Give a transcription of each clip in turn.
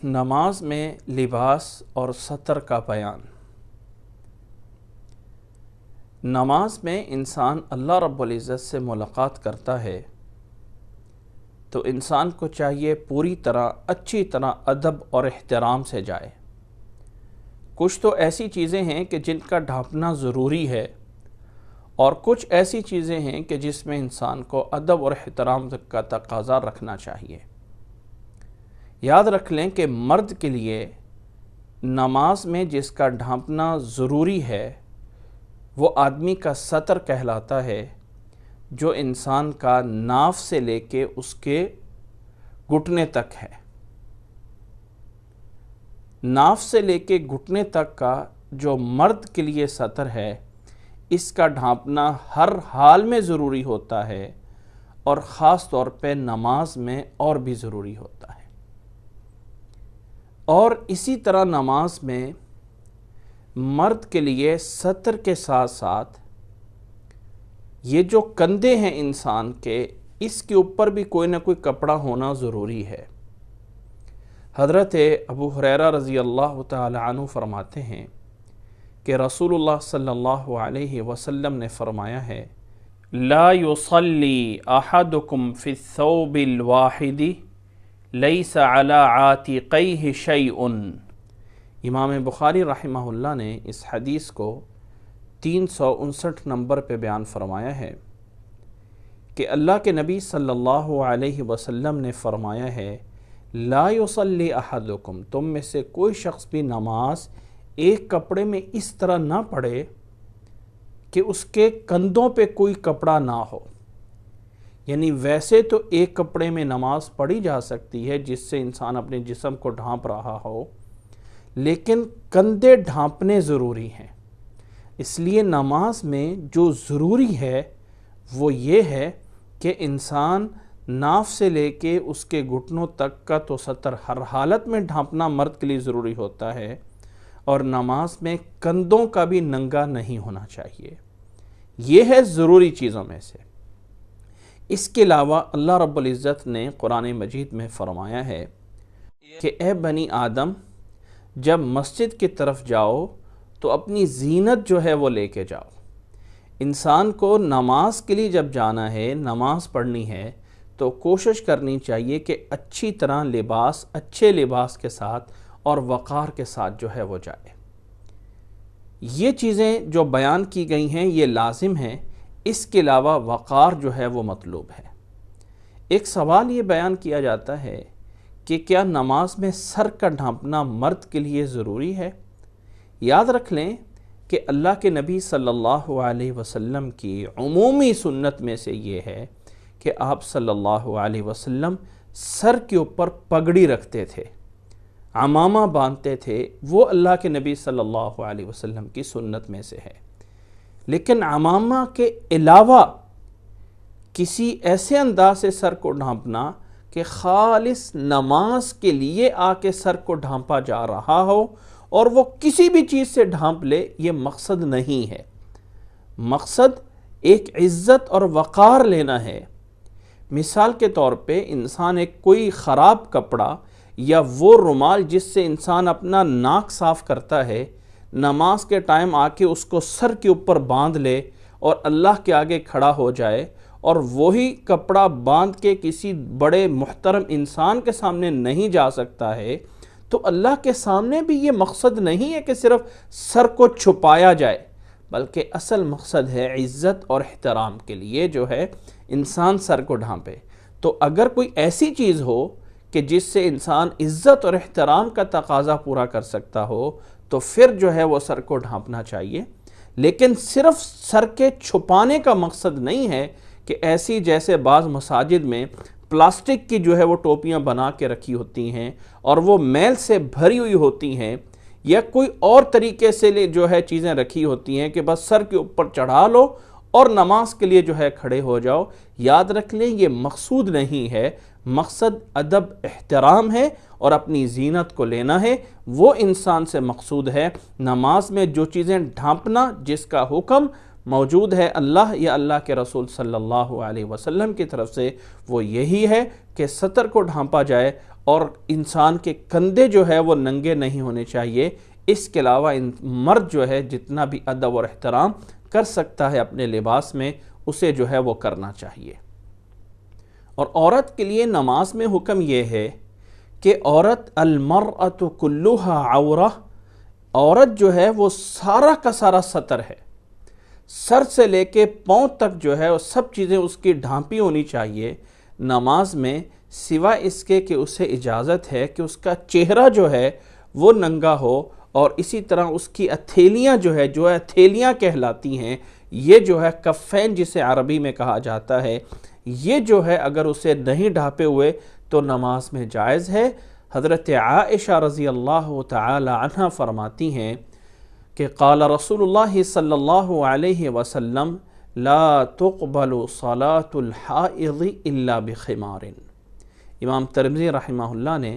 نماز میں لباس اور سطر کا بیان۔ نماز میں انسان اللہ رب العزت سے ملاقات کرتا ہے تو انسان کو چاہیے پوری طرح اچھی طرح ادب اور احترام سے جائے۔ کچھ تو ایسی چیزیں ہیں کہ جن کا ڈھانپنا ضروری ہے اور کچھ ایسی چیزیں ہیں کہ جس میں انسان کو ادب اور احترام کا تقاضا رکھنا چاہیے۔ یاد رکھ لیں کہ مرد کے لیے نماز میں جس کا ڈھانپنا ضروری ہے وہ آدمی کا سطر کہلاتا ہے، جو انسان کا ناف سے لے کے اس کے گھٹنے تک ہے۔ ناف سے لے کے گھٹنے تک کا جو مرد کے لیے سطر ہے، اس کا ڈھانپنا ہر حال میں ضروری ہوتا ہے اور خاص طور پہ نماز میں اور بھی ضروری ہوتا ہے۔ اور اسی طرح نماز میں مرد کے لیے سطر کے ساتھ ساتھ یہ جو کندھے ہیں انسان کے، اس کے اوپر بھی کوئی نہ کوئی کپڑا ہونا ضروری ہے۔ حضرت ابو ہریرہ رضی اللہ تعالی عنہ فرماتے ہیں کہ رسول اللہ صلی اللہ علیہ وسلم نے فرمایا ہے، لا يصلی احدکم فی الثوب الواحد لیس علی عاتقیہ شیء۔ امام بخاری رحمہ اللہ نے اس حدیث کو 359 نمبر پہ بیان فرمایا ہے کہ اللہ کے نبی صلی اللہ علیہ وسلم نے فرمایا ہے، لا یصلی احدکم، تم میں سے کوئی شخص بھی نماز ایک کپڑے میں اس طرح نہ پڑھے کہ اس کے کندھوں پہ کوئی کپڑا نہ ہو۔ یعنی ویسے تو ایک کپڑے میں نماز پڑھی جا سکتی ہے جس سے انسان اپنے جسم کو ڈھانپ رہا ہو، لیکن کندھے ڈھانپنے ضروری ہیں۔ اس لیے نماز میں جو ضروری ہے وہ یہ ہے کہ انسان ناف سے لے کے اس کے گھٹنوں تک کا تو سطر ہر حالت میں ڈھانپنا مرد کے لیے ضروری ہوتا ہے، اور نماز میں کندھوں کا بھی ننگا نہیں ہونا چاہیے۔ یہ ہے ضروری چیزوں میں سے۔ اس کے علاوہ اللہ رب العزت نے قرآن مجید میں فرمایا ہے کہ اے بنی آدم، جب مسجد کی طرف جاؤ تو اپنی زینت جو ہے وہ لے کے جاؤ۔ انسان کو نماز کے لیے جب جانا ہے، نماز پڑھنی ہے، تو کوشش کرنی چاہیے کہ اچھی طرح لباس، اچھے لباس کے ساتھ اور وقار کے ساتھ جو ہے وہ جائے۔ یہ چیزیں جو بیان کی گئی ہیں یہ لازم ہیں، اس کے علاوہ وقار جو ہے وہ مطلوب ہے۔ ایک سوال یہ بیان کیا جاتا ہے کہ کیا نماز میں سر کا ڈھانپنا مرد کے لیے ضروری ہے؟ یاد رکھ لیں کہ اللہ کے نبی صلی اللہ علیہ وسلم کی عمومی سنت میں سے یہ ہے کہ آپ صلی اللہ علیہ وسلم سر کے اوپر پگڑی رکھتے تھے، عمامہ باندھتے تھے۔ وہ اللہ کے نبی صلی اللہ علیہ وسلم کی سنت میں سے ہے۔ لیکن عمامہ کے علاوہ کسی ایسے انداز سے سر کو ڈھانپنا کہ خالص نماز کے لیے آ کے سر کو ڈھانپا جا رہا ہو اور وہ کسی بھی چیز سے ڈھانپ لے، یہ مقصد نہیں ہے۔ مقصد ایک عزت اور وقار لینا ہے۔ مثال کے طور پہ انسان ایک کوئی خراب کپڑا یا وہ رومال جس سے انسان اپنا ناک صاف کرتا ہے، نماز کے ٹائم آ کے اس کو سر کے اوپر باندھ لے اور اللہ کے آگے کھڑا ہو جائے، اور وہی کپڑا باندھ کے کسی بڑے محترم انسان کے سامنے نہیں جا سکتا ہے، تو اللہ کے سامنے بھی یہ مقصد نہیں ہے کہ صرف سر کو چھپایا جائے، بلکہ اصل مقصد ہے عزت اور احترام کے لیے جو ہے انسان سر کو ڈھانپے۔ تو اگر کوئی ایسی چیز ہو کہ جس سے انسان عزت اور احترام کا تقاضا پورا کر سکتا ہو تو پھر جو ہے وہ سر کو ڈھانپنا چاہیے۔ لیکن صرف سر کے چھپانے کا مقصد نہیں ہے کہ ایسی جیسے بعض مساجد میں پلاسٹک کی جو ہے وہ ٹوپیاں بنا کے رکھی ہوتی ہیں اور وہ میل سے بھری ہوئی ہوتی ہیں، یا کوئی اور طریقے سے جو ہے چیزیں رکھی ہوتی ہیں کہ بس سر کے اوپر چڑھا لو اور نماز کے لیے جو ہے کھڑے ہو جاؤ۔ یاد رکھ لیں یہ مقصود نہیں ہے۔ مقصد ادب، احترام ہے اور اپنی زینت کو لینا ہے، وہ انسان سے مقصود ہے۔ نماز میں جو چیزیں ڈھانپنا جس کا حکم موجود ہے اللہ یا اللہ کے رسول صلی اللہ علیہ وسلم کی طرف سے، وہ یہی ہے کہ سطر کو ڈھانپا جائے اور انسان کے کندھے جو ہے وہ ننگے نہیں ہونے چاہیے۔ اس کے علاوہ مرد جو ہے جتنا بھی ادب اور احترام کر سکتا ہے اپنے لباس میں، اسے جو ہے وہ کرنا چاہیے۔ اور عورت کے لیے نماز میں حکم یہ ہے کہ عورت المرأۃ کلھا عورہ، عورت جو ہے وہ سارا کا سارا ستر ہے، سر سے لے کے پاؤں تک جو ہے وہ سب چیزیں اس کی ڈھانپی ہونی چاہیے نماز میں، سوائے اس کے کہ اسے اجازت ہے کہ اس کا چہرہ جو ہے وہ ننگا ہو، اور اسی طرح اس کی اتھیلیاں جو ہے اتھیلیاں کہلاتی ہیں، یہ جو ہے کفین جسے عربی میں کہا جاتا ہے، یہ جو ہے اگر اسے نہیں ڈھانپے ہوئے تو نماز میں جائز ہے۔ حضرت عائشہ رضی اللہ تعالی عنہ فرماتی ہیں کہ قال رسول اللہ صلی اللہ علیہ وسلم لا تقبل صلاة الحائض الا بخمار۔ امام ترمذی رحمہ اللہ نے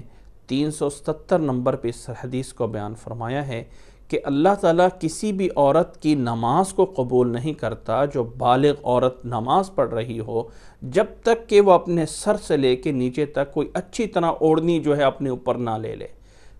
377 نمبر پہ اس حدیث کو بیان فرمایا ہے کہ اللہ تعالیٰ کسی بھی عورت کی نماز کو قبول نہیں کرتا جو بالغ عورت نماز پڑھ رہی ہو، جب تک کہ وہ اپنے سر سے لے کے نیچے تک کوئی اچھی طرح اوڑھنی جو ہے اپنے اوپر نہ لے لے۔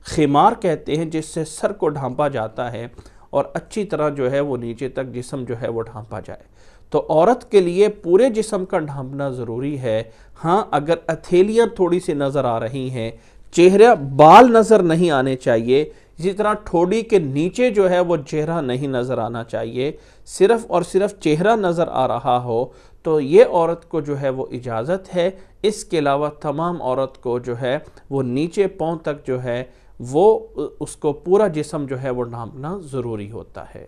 خمار کہتے ہیں جس سے سر کو ڈھانپا جاتا ہے اور اچھی طرح جو ہے وہ نیچے تک جسم جو ہے وہ ڈھانپا جائے۔ تو عورت کے لیے پورے جسم کا ڈھانپنا ضروری ہے۔ ہاں اگر اتھیلیاں تھوڑی سی نظر آ رہی ہیں، چہرہ بال نظر نہیں آنے چاہیے، اسی طرح ٹھوڑی کے نیچے جو ہے وہ چہرہ نہیں نظر آنا چاہیے، صرف اور صرف چہرہ نظر آ رہا ہو تو یہ عورت کو جو ہے وہ اجازت ہے۔ اس کے علاوہ تمام عورت کو جو ہے وہ نیچے پاؤں تک جو ہے وہ اس کو پورا جسم جو ہے وہ ڈھانپنا ضروری ہوتا ہے۔